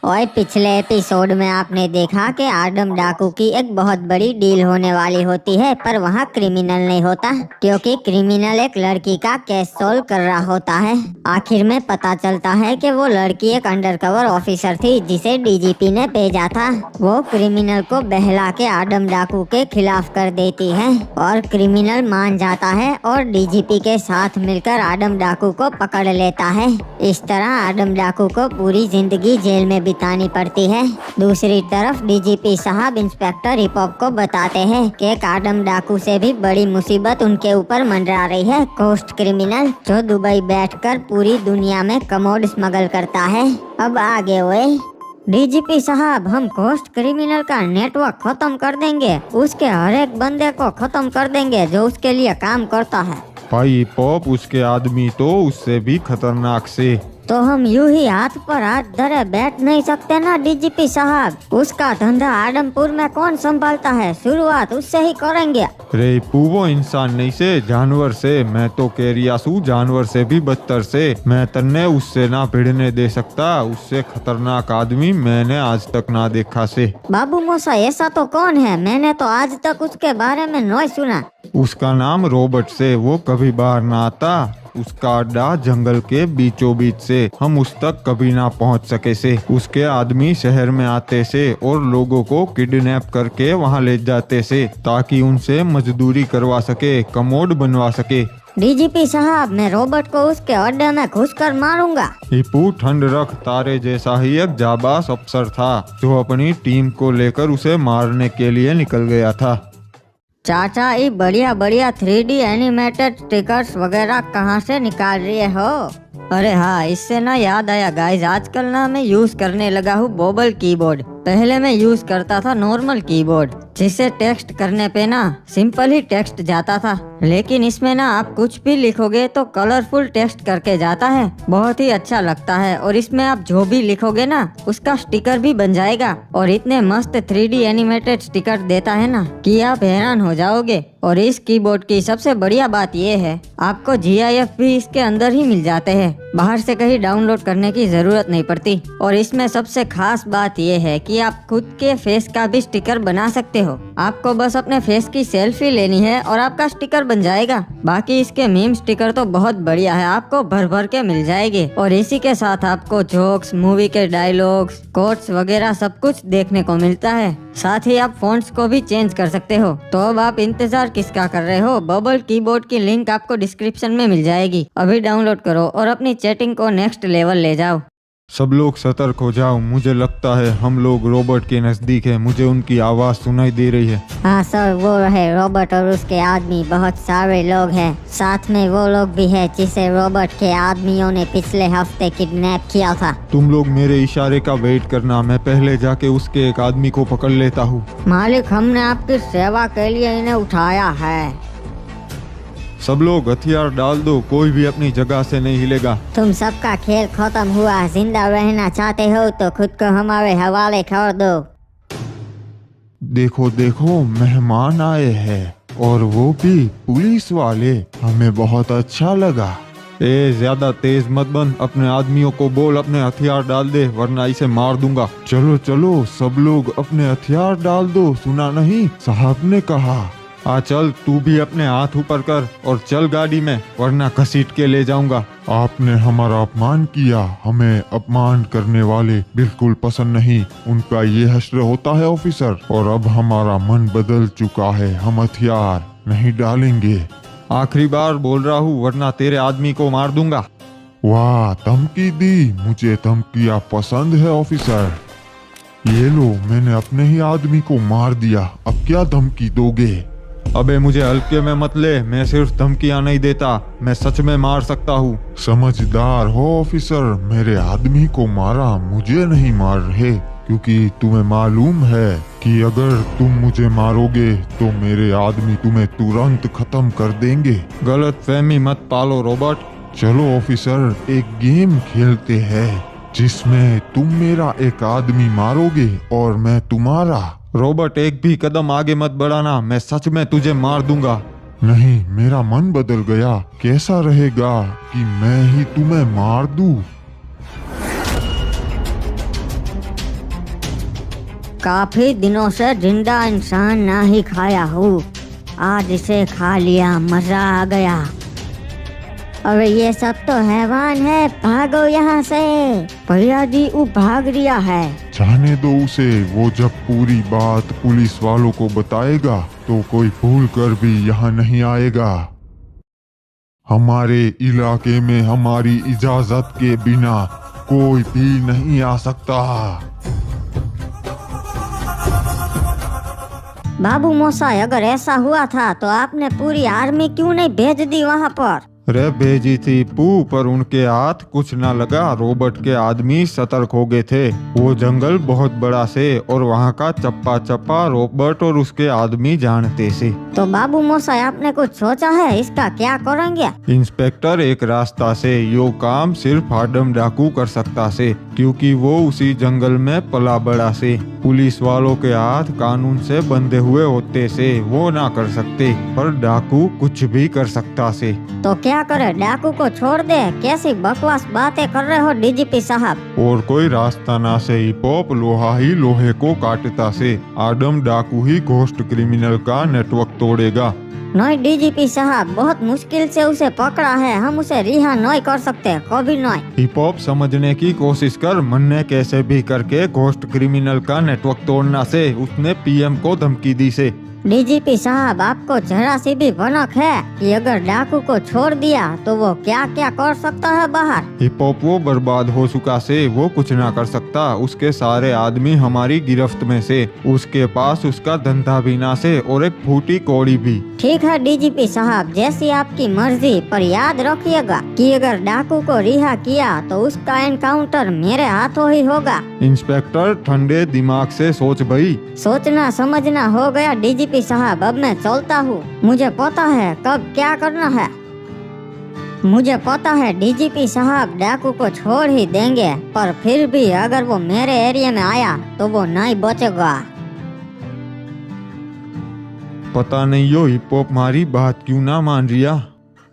और पिछले एपिसोड में आपने देखा कि आदम डाकू की एक बहुत बड़ी डील होने वाली होती है, पर वहाँ क्रिमिनल नहीं होता क्योंकि क्रिमिनल एक लड़की का केस सोल्व कर रहा होता है। आखिर में पता चलता है कि वो लड़की एक अंडरकवर ऑफिसर थी जिसे डीजीपी ने भेजा था। वो क्रिमिनल को बहला के आदम डाकू के खिलाफ कर देती है और क्रिमिनल मान जाता है और डीजीपी के साथ मिलकर आदम डाकू को पकड़ लेता है। इस तरह आदम डाकू को पूरी जिंदगी जेल में बितानी पड़ती है। दूसरी तरफ डीजीपी साहब इंस्पेक्टर हिपहॉप को बताते हैं कि एक आदम डाकू से भी बड़ी मुसीबत उनके ऊपर मंडरा रही है, कोस्ट क्रिमिनल, जो दुबई बैठकर पूरी दुनिया में कमोड स्मगल करता है। अब आगे हुए डीजीपी साहब, हम कोस्ट क्रिमिनल का नेटवर्क खत्म कर देंगे, उसके हर एक बंदे को खत्म कर देंगे जो उसके लिए काम करता है। भाई पॉप, उसके आदमी तो उससे भी खतरनाक से। तो हम यूं ही हाथ पर हाथ धरे बैठ नहीं सकते ना डीजीपी साहब। उसका धंधा आदमपुर में कौन संभालता है, शुरुआत उससे ही करेंगे। रे वो इंसान नहीं से, जानवर से। मैं तो कैरियासू जानवर से भी बदतर से। मैं तन्ने उससे ना भिड़ने दे सकता। उससे खतरनाक आदमी मैंने आज तक ना देखा से। बाबू मोसा, ऐसा तो कौन है? मैंने तो आज तक उसके बारे में नहीं सुना। उसका नाम रॉबर्ट से। वो कभी बाहर ना आता। उसका अड्डा जंगल के बीचों बीच से, हम उस तक कभी ना पहुंच सके से। उसके आदमी शहर में आते से और लोगों को किडनैप करके वहां ले जाते से ताकि उनसे मजदूरी करवा सके, कमोड बनवा सके। डीजीपी साहब, मैं रॉबर्ट को उसके अड्डे में घुसकर मारूंगा। हिप्पू, ठंड रख। तारे जैसा ही एक जाबाज अफसर था जो अपनी टीम को लेकर उसे मारने के लिए निकल गया था। चाचा, ये बढ़िया बढ़िया 3D एनिमेटेड स्टिकर्स वगैरह कहाँ से निकाल रहे हो? अरे हाँ, इससे ना याद आया गाइस, आजकल ना मैं यूज करने लगा हूँ बोबल कीबोर्ड। पहले मैं यूज करता था नॉर्मल कीबोर्ड, जिससे टेक्स्ट करने पे ना सिंपल ही टेक्स्ट जाता था, लेकिन इसमें ना आप कुछ भी लिखोगे तो कलरफुल टेक्स्ट करके जाता है। बहुत ही अच्छा लगता है और इसमें आप जो भी लिखोगे ना उसका स्टिकर भी बन जाएगा और इतने मस्त 3D एनिमेटेड स्टिकर देता है ना कि आप हैरान हो जाओगे। और इस कीबोर्ड की सबसे बढ़िया बात यह है, आपको GIF भी इसके अंदर ही मिल जाते हैं, बाहर से कहीं डाउनलोड करने की जरूरत नहीं पड़ती। और इसमें सबसे खास बात यह है कि आप खुद के फेस का भी स्टिकर बना सकते हो। आपको बस अपने फेस की सेल्फी लेनी है और आपका स्टिकर बन जाएगा। बाकी इसके मीम स्टिकर तो बहुत बढ़िया है, आपको भर भर के मिल जाएंगे। और इसी के साथ आपको जोक्स, मूवी के डायलॉग्स, कोट्स वगैरह सब कुछ देखने को मिलता है। साथ ही आप फॉन्ट्स को भी चेंज कर सकते हो। तो अब आप इंतजार किसका कर रहे हो? बबल कीबोर्ड की लिंक आपको डिस्क्रिप्शन में मिल जाएगी, अभी डाउनलोड करो और अपनी चैटिंग को नेक्स्ट लेवल ले जाओ। सब लोग सतर्क हो जाओ। मुझे लगता है हम लोग रॉबर्ट के नजदीक है। मुझे उनकी आवाज सुनाई दे रही है। हाँ सर, वो है रॉबर्ट और उसके आदमी। बहुत सारे लोग हैं, साथ में वो लोग भी है जिसे रॉबर्ट के आदमियों ने पिछले हफ्ते किडनैप किया था। तुम लोग मेरे इशारे का वेट करना, मैं पहले जाके उसके एक आदमी को पकड़ लेता हूँ। मालिक, हमने आपकी सेवा के लिए इन्हें उठाया है। सब लोग हथियार डाल दो, कोई भी अपनी जगह से नहीं हिलेगा। तुम सबका खेल खत्म हुआ। जिंदा रहना चाहते हो तो खुद को हमारे हवाले कर दो। देखो देखो, मेहमान आए हैं और वो भी पुलिस वाले। हमें बहुत अच्छा लगा। ज्यादा तेज मत बन। अपने आदमियों को बोल अपने हथियार डाल दे, वरना इसे मार दूंगा। चलो चलो, सब लोग अपने हथियार डाल दो। सुना नहीं, साहब ने कहा। चल, तू भी अपने हाथ ऊपर कर और चल गाड़ी में, वरना घसीट के ले जाऊंगा। आपने हमारा अपमान किया। हमें अपमान करने वाले बिल्कुल पसंद नहीं। उनका ये हश्र होता है ऑफिसर। और अब हमारा मन बदल चुका है, हम हथियार नहीं डालेंगे। आखिरी बार बोल रहा हूँ, वरना तेरे आदमी को मार दूंगा। वाह, धमकी दी। मुझे धमकियाँ पसंद है ऑफिसर। ये लो, मैंने अपने ही आदमी को मार दिया। अब क्या धमकी दोगे? अबे मुझे हल्के में मत ले। मैं सिर्फ धमकियां नहीं देता, मैं सच में मार सकता हूँ। समझदार हो ऑफिसर। मेरे आदमी को मारा, मुझे नहीं मार रहे, क्योंकि तुम्हें मालूम है कि अगर तुम मुझे मारोगे तो मेरे आदमी तुम्हें तुरंत खत्म कर देंगे। गलत फहमी मत पालो रॉबर्ट। चलो ऑफिसर, एक गेम खेलते हैं जिसमें तुम मेरा एक आदमी मारोगे और मैं तुम्हारा। रॉबर्ट, एक भी कदम आगे मत बढ़ाना, मैं सच में तुझे मार दूंगा। नहीं, मेरा मन बदल गया। कैसा रहेगा कि मैं ही तुम्हें मार दूं? काफी दिनों से जिंदा इंसान ना ही खाया हूँ, आज इसे खा लिया, मजा आ गया। अरे ये सब तो हैवान है, भागो यहाँ से। भैया जी वो भाग रिया है। जाने दो उसे, वो जब पूरी बात पुलिस वालों को बताएगा तो कोई भूल कर भी यहाँ नहीं आएगा। हमारे इलाके में हमारी इजाजत के बिना कोई भी नहीं आ सकता। बाबू मोसाई, अगर ऐसा हुआ था तो आपने पूरी आर्मी क्यों नहीं भेज दी वहाँ पर? रे भेजी थी पू, पर उनके हाथ कुछ ना लगा। रॉबर्ट के आदमी सतर्क हो गए थे। वो जंगल बहुत बड़ा से और वहाँ का चप्पा चप्पा रॉबर्ट और उसके आदमी जानते से। तो बाबू मोसाई, आपने कुछ सोचा है इसका क्या करेंगे? इंस्पेक्टर, एक रास्ता से यो काम सिर्फ आदम डाकू कर सकता से, क्योंकि वो उसी जंगल में पला बड़ा से। पुलिस वालों के हाथ कानून से बंधे हुए होते से वो ना कर सकते, पर डाकू कुछ भी कर सकता से। तो क्या करे, डाकू को छोड़ दे? कैसी बकवास बातें कर रहे हो डीजीपी साहब। और कोई रास्ता ना से हिप हॉप लोहा ही लोहे को काटता से। आदम डाकू ही घोस्ट क्रिमिनल का नेटवर्क तोड़ेगा। नहीं डीजीपी साहब, बहुत मुश्किल से उसे पकड़ा है, हम उसे रिहा नहीं कर सकते, कभी नहीं। हिप हॉप समझने की कोशिश कर, मन ने कैसे भी करके घोस्ट क्रिमिनल का नेटवर्क तोड़ना से उसने पीएम को धमकी दी से। डीजीपी साहब, आपको जरा सी भी भनक है कि अगर डाकू को छोड़ दिया तो वो क्या क्या कर सकता है बाहर? हिप हॉप वो बर्बाद हो चुका से, वो कुछ ना कर सकता। उसके सारे आदमी हमारी गिरफ्त में से, उसके पास उसका धंधा भी ना से और एक फूटी कौड़ी भी। ठीक है डीजीपी साहब, जैसी आपकी मर्जी, पर याद रखिएगा कि अगर डाकू को रिहा किया तो उसका एनकाउंटर मेरे हाथों ही होगा। इंस्पेक्टर, ठंडे दिमाग से सोच भाई। सोचना समझना हो गया डीजीपी साहब, अब मैं चलता हूँ। मुझे पता है कब क्या करना है। मुझे पता है डीजीपी साहब डाकू को छोड़ ही देंगे, पर फिर भी अगर वो मेरे एरिया में आया तो वो नहीं बचेगा। पता नहीं यो हिप हॉप हमारी बात क्यों ना मान रिया।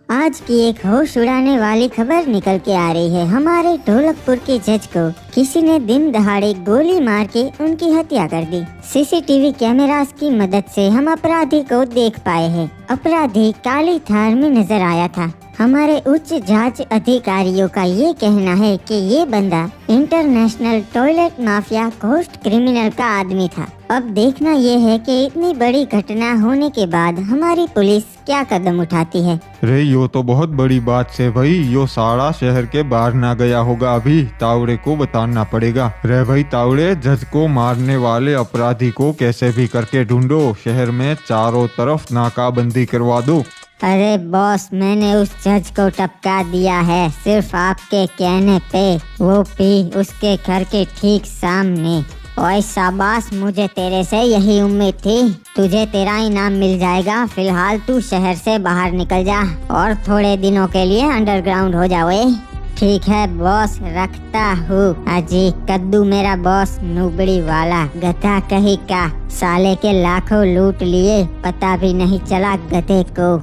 आज की एक होश उड़ाने वाली खबर निकल के आ रही है। हमारे ढोलकपुर के जज को किसी ने दिन दहाड़े गोली मार के उनकी हत्या कर दी। सीसीटीवी कैमरास की मदद से हम अपराधी को देख पाए हैं। अपराधी काली थार में नजर आया था। हमारे उच्च जांच अधिकारियों का ये कहना है कि ये बंदा international toilet mafia ghost criminal का आदमी था। अब देखना ये है कि इतनी बड़ी घटना होने के बाद हमारी पुलिस क्या कदम उठाती है। रे यो तो बहुत बड़ी बात से भाई, यो सारा शहर के बाहर ना गया होगा, अभी तावड़े को बताना पड़ेगा। रे भाई तावड़े, जज को मारने वाले अपराधी को कैसे भी करके ढूंढो, शहर में चारों तरफ नाकाबंदी करवा दो। अरे बॉस, मैंने उस जज को टपका दिया है, सिर्फ आपके कहने पे, वो भी उसके घर के ठीक सामने। ओए शाबाश, मुझे तेरे से यही उम्मीद थी। तुझे तेरा इनाम मिल जाएगा। फिलहाल तू शहर से बाहर निकल जा और थोड़े दिनों के लिए अंडरग्राउंड हो जाओ। ठीक है बॉस, रखता हूँ। अजी कद्दू मेरा बॉस, नुबड़ी वाला गधा कहीं का, साले के लाखों लूट लिए, पता भी नहीं चला गधे को।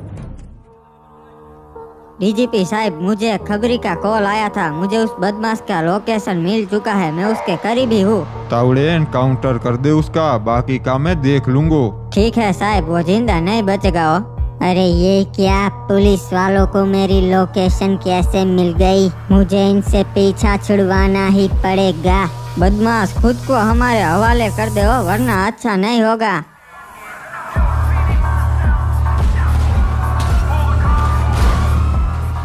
डीजीपी साहब, मुझे खबरी का कॉल आया था, मुझे उस बदमाश का लोकेशन मिल चुका है, मैं उसके करीब ही हूँ। तावड़े एनकाउंटर कर दे उसका, बाकी का मैं देख लूंगो। ठीक है साहब, वो जिंदा नहीं बचेगा। हो अरे ये क्या, पुलिस वालों को मेरी लोकेशन कैसे मिल गई? मुझे इनसे पीछा छुड़वाना ही पड़ेगा। बदमाश, खुद को हमारे हवाले कर दे हो, वरना अच्छा नहीं होगा।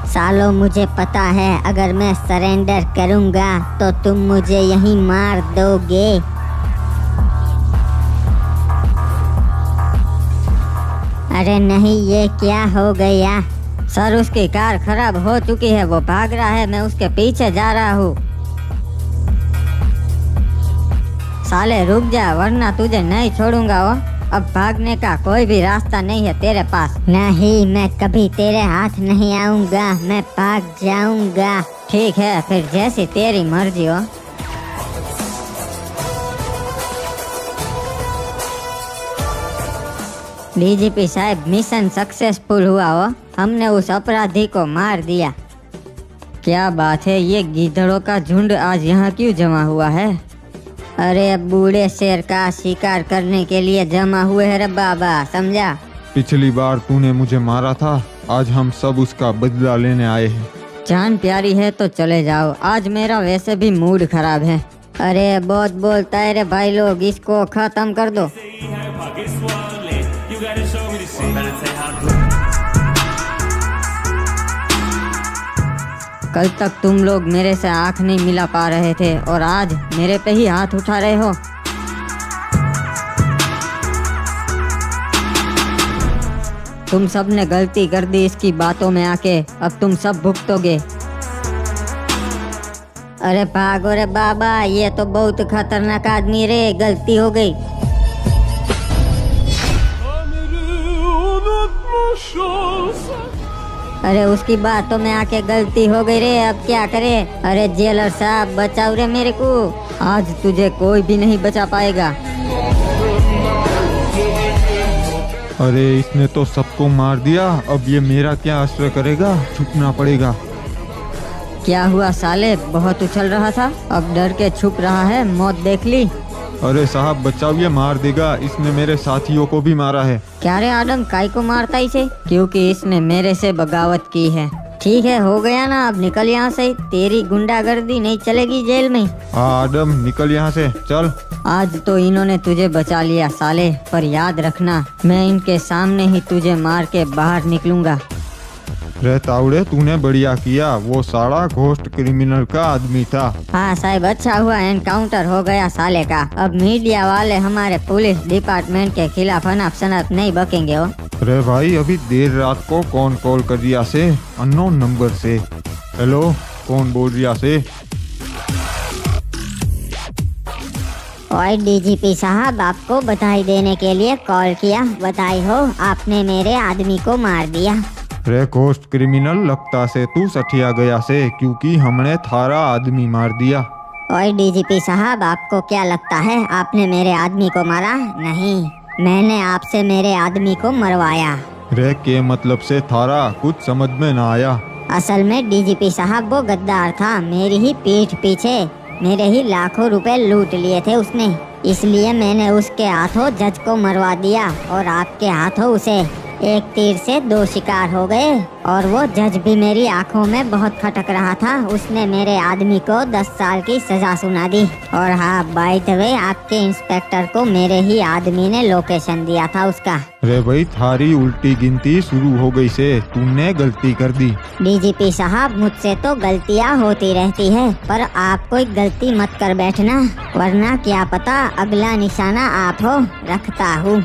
सालो, मुझे पता है अगर मैं सरेंडर करूंगा तो तुम मुझे यहीं मार दोगे। अरे नहीं, ये क्या हो गया? सर, उसकी कार खराब हो चुकी है, वो भाग रहा है, मैं उसके पीछे जा रहा हूँ। साले रुक जा, वरना तुझे नहीं छोड़ूंगा। हो अब भागने का कोई भी रास्ता नहीं है तेरे पास। नहीं, मैं कभी तेरे हाथ नहीं आऊंगा, मैं भाग जाऊंगा। ठीक है, फिर जैसी तेरी मर्जी हो। डीजीपी साहब, मिशन सक्सेसफुल हुआ हो, हमने उस अपराधी को मार दिया। क्या बात है, ये गीदड़ों का झुंड आज यहाँ क्यों जमा हुआ है? अरे अब बूढ़े शेर का शिकार करने के लिए जमा हुए हैं रे बाबा, समझा? पिछली बार तूने मुझे मारा था, आज हम सब उसका बदला लेने आए हैं। जान प्यारी है तो चले जाओ, आज मेरा वैसे भी मूड खराब है। अरे बहुत बोलता है रे भाई लोग, इसको खत्म कर दो। कल तक तुम लोग मेरे से आंख नहीं मिला पा रहे थे और आज मेरे पे ही हाथ उठा रहे हो। तुम सब ने गलती कर दी इसकी बातों में आके, अब तुम सब भुगतोगे। अरे भागो रे बाबा, ये तो बहुत खतरनाक आदमी रे, गलती हो गई। अरे उसकी बातों में आके गलती हो गई रे, अब क्या करे? अरे जेलर साहब बचाओ रे मेरे को, आज तुझे कोई भी नहीं बचा पाएगा। अरे इसने तो सबको मार दिया, अब ये मेरा क्या आश्रय करेगा? छुपना पड़ेगा। क्या हुआ साले, बहुत उछल रहा था, अब डर के छुप रहा है, मौत देख ली? अरे साहब बचाओ, ये मार देगा, इसने मेरे साथियों को भी मारा है। क्या रे आदम, काई को मारता इसे? क्योंकि इसने मेरे से बगावत की है। ठीक है, हो गया ना, अब निकल यहाँ से, तेरी गुंडागर्दी नहीं चलेगी जेल में। हाँ आदम निकल यहाँ से, चल। आज तो इन्होंने तुझे बचा लिया साले, पर याद रखना मैं इनके सामने ही तुझे मार के बाहर निकलूंगा। रे तावड़े, तूने बढ़िया किया, वो साला घोस्ट क्रिमिनल का आदमी था। हाँ साहब, अच्छा हुआ एनकाउंटर हो गया साले का। अब मीडिया वाले हमारे पुलिस डिपार्टमेंट के खिलाफ अनाप शनाप नहीं बकेंगे हो। रे भाई, अभी देर रात को कौन कॉल कर दिया से? अननोन नंबर से। हेलो, कौन बोल रिया से? और डीजीपी साहब, आपको बधाई देने के लिए कॉल किया। बधाई हो, आपने मेरे आदमी को मार दिया। रे घोस्ट क्रिमिनल, लगता से तू सठिया गया से, क्योंकि हमने थारा आदमी मार दिया। और डीजीपी साहब, आपको क्या लगता है आपने मेरे आदमी को मारा? नहीं, मैंने आपसे मेरे आदमी को मरवाया। रे के मतलब से थारा कुछ समझ में ना आया। असल में डीजीपी साहब वो गद्दार था, मेरी ही पीठ पीछे मेरे ही लाखों रुपए लूट लिए थे उसने, इसलिए मैंने उसके हाथों जज को मरवा दिया और आपके हाथों उसे। एक तीर से दो शिकार हो गए। और वो जज भी मेरी आंखों में बहुत खटक रहा था, उसने मेरे आदमी को 10 साल की सजा सुना दी। और हाँ, बाय द वे, आपके इंस्पेक्टर को मेरे ही आदमी ने लोकेशन दिया था उसका। रे भाई, थारी उल्टी गिनती शुरू हो गई से, तूने गलती कर दी। डीजीपी साहब, मुझसे तो गलतियाँ होती रहती है, पर आप कोई गलती मत कर बैठना, वरना क्या पता अगला निशाना आप हो। रखता हूँ।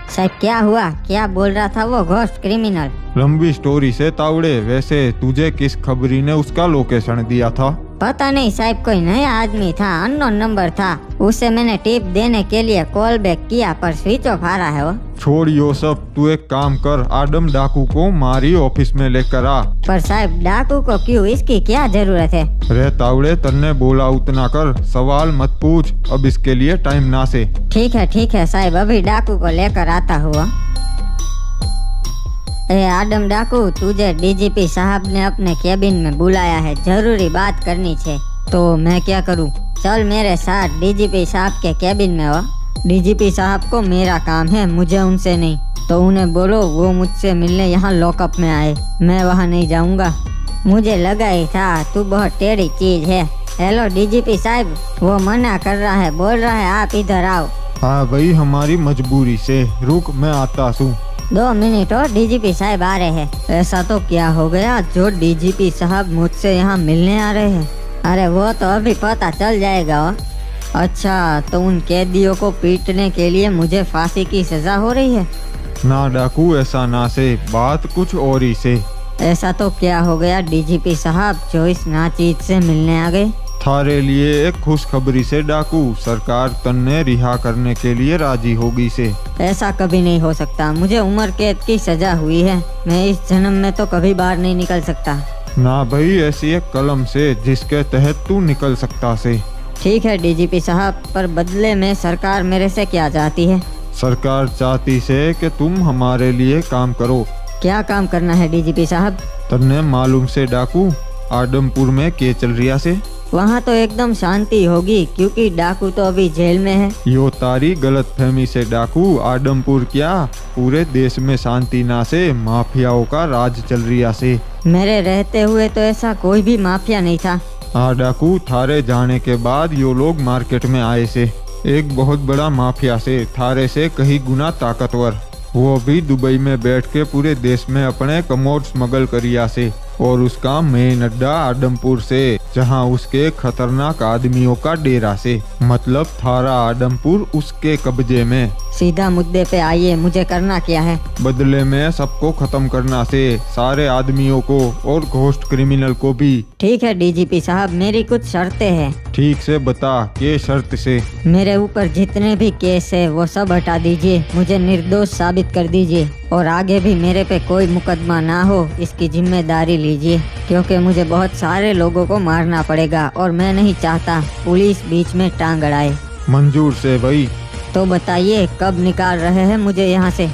साहब क्या हुआ, क्या बोल रहा था वो घोस्ट क्रिमिनल? लंबी स्टोरी से तावड़े, वैसे तुझे किस खबरी ने उसका लोकेशन दिया था? पता नहीं साहब, कोई नया आदमी था, अननोन नंबर था, उसे मैंने टिप देने के लिए कॉल बैक किया पर स्विच ऑफ आ रहा है वो। छोड़ यो सब, तू एक काम कर, आदम डाकू को मारी ऑफिस में लेकर आ। पर साहब डाकू को क्यों, इसकी क्या जरूरत है? रे तावड़े, तन्ने बोला उतना कर, सवाल मत पूछ, अब इसके लिए टाइम ना से। ठीक है साहब, अभी डाकू को लेकर आता हुआ। ए आदम डाकू, तुझे डीजीपी साहब ने अपने केबिन में बुलाया है, जरूरी बात करनी है। तो मैं क्या करूं? चल मेरे साथ डीजीपी साहब के केबिन में हो। डीजीपी साहब को मेरा काम है, मुझे उनसे नहीं। तो उन्हें बोलो वो मुझसे मिलने यहाँ लॉकअप में आए, मैं वहाँ नहीं जाऊँगा। मुझे लगा ही था तू बहुत टेढ़ी चीज है। हेलो डीजीपी साहब, वो मना कर रहा है, बोल रहा है आप इधर आओ। हाँ भाई, हमारी मजबूरी से, रुक मैं आता हूँ। 2 मिनट और डीजीपी साहब आ रहे हैं। ऐसा तो क्या हो गया जो डीजीपी साहब मुझसे यहाँ मिलने आ रहे हैं? अरे वो तो अभी पता चल जाएगा। अच्छा, तो उन कैदियों को पीटने के लिए मुझे फांसी की सजा हो रही है? ना डाकू, ऐसा ना से, बात कुछ और ही से। ऐसा तो क्या हो गया डीजीपी साहब जो इस नाचीज से मिलने आ गए? थारे लिए एक खुशखबरी से डाकू, सरकार तन्ने रिहा करने के लिए राजी होगी से। ऐसा कभी नहीं हो सकता, मुझे उम्र कैद की सजा हुई है, मैं इस जन्म में तो कभी बाहर नहीं निकल सकता। ना भाई, ऐसी एक कलम से जिसके तहत तू निकल सकता से। ठीक है डीजीपी साहब, पर बदले में सरकार मेरे से क्या चाहती है? सरकार चाहती से कि तुम हमारे लिए काम करो। क्या काम करना है डीजीपी साहब? तन्ने मालूम से डाकू, आदमपुर में के चल रिया से? वहाँ तो एकदम शांति होगी क्योंकि डाकू तो अभी जेल में है। यो तारी गलत फहमी से डाकू आडमपुर क्या, पूरे देश में शांति ना से माफियाओं का राज चल रिया से। मेरे रहते हुए तो ऐसा कोई भी माफिया नहीं था। हाँ डाकू, थारे जाने के बाद यो लोग मार्केट में आए से, एक बहुत बड़ा माफिया से, थारे से कहीं गुना ताकतवर। वो भी दुबई में बैठ के पूरे देश में अपने कमोड स्मगल करिया से, और उसका मेन अड्डा आडमपुर से, जहां उसके खतरनाक आदमियों का डेरा से, मतलब थारा आडमपुर उसके कब्जे में। सीधा मुद्दे पे आइए, मुझे करना क्या है? बदले में सबको खत्म करना से, सारे आदमियों को और घोस्ट क्रिमिनल को भी। ठीक है डीजीपी साहब, मेरी कुछ शर्तें हैं। ठीक से बता, के शर्त से? मेरे ऊपर जितने भी केस है वो सब हटा दीजिए, मुझे निर्दोष साबित कर दीजिए, और आगे भी मेरे पे कोई मुकदमा ना हो इसकी जिम्मेदारी लीजिए, क्योंकि मुझे बहुत सारे लोगों को मारना पड़ेगा और मैं नहीं चाहता पुलिस बीच में टांग अड़ाए। मंजूर से भाई। तो बताइए कब निकाल रहे हैं मुझे यहाँ से?